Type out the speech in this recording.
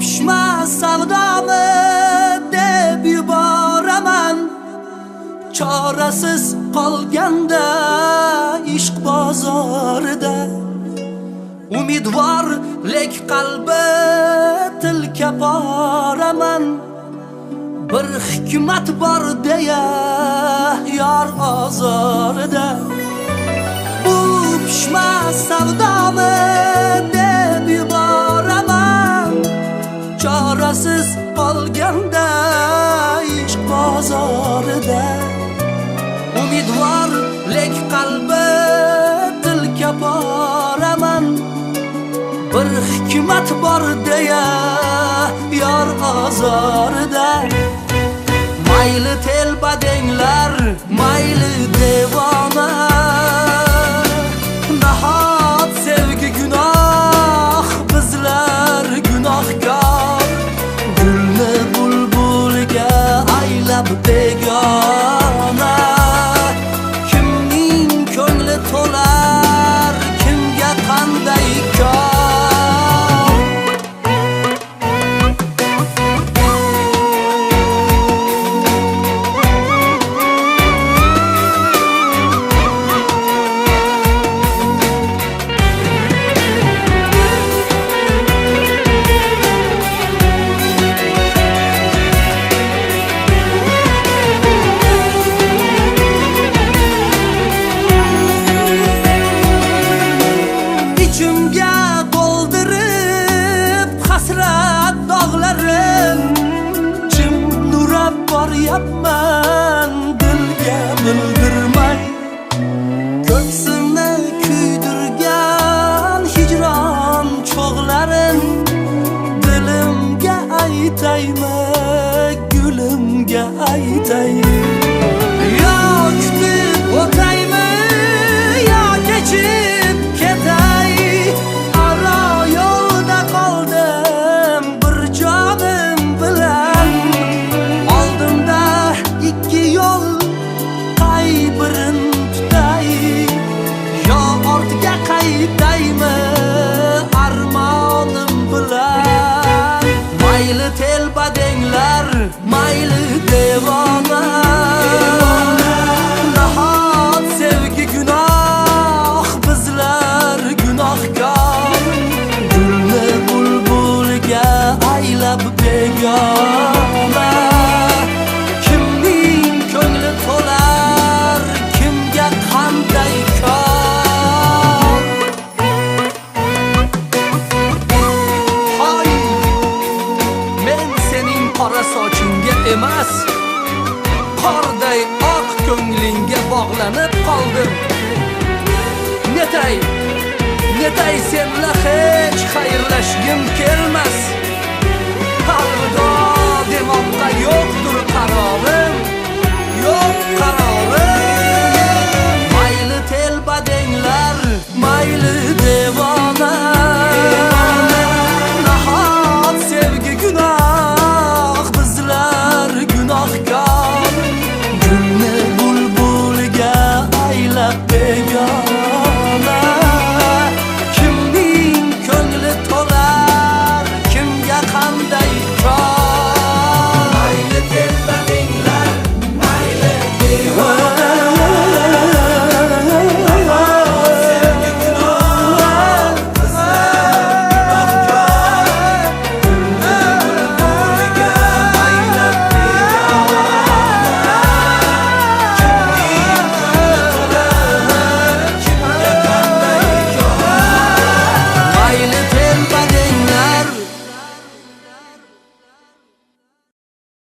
pishmas savdomi deb yuboraman. Chorasiz qolganda ishq bozorida umidvor lek qalbi tilka boraman. Bir hikmat bor deya yor ozorida bu pishmas savdomi deb yuboraman. Chorasiz qolganda ishq bozorida umidvor lek qalbi tilka boraman. Bir hikmat bor deya yor ozorida mayli telba denglar, mayli devona. Nahot sevgi gunoh, bizlar gunohkor. Gulni bulbulga aylab begona. Kimning ko'ngli to'lar, kimga qanday kor. Yapman dilga bildirmay, ko'ksini kuydirgan hijron cho'g'larin dilimga aytaymi, gulimga aytay. Yo kutib o'taymi, yo kechib ketay. Aro yo'lda qoldim bir jonim bilan. İki yol qaybirin tutay, yo ortga qaytaymi armonim bilan. Mayli telba denglar, mayli devona. Nahot sevgi gunoh, bizlar gunohkor. Gulni bulbulga aylab begona. Qora sochingga emas, qorday oq ko'nglingga bog'lanib qoldim. Netay senla hech xayrlashgim kelmas.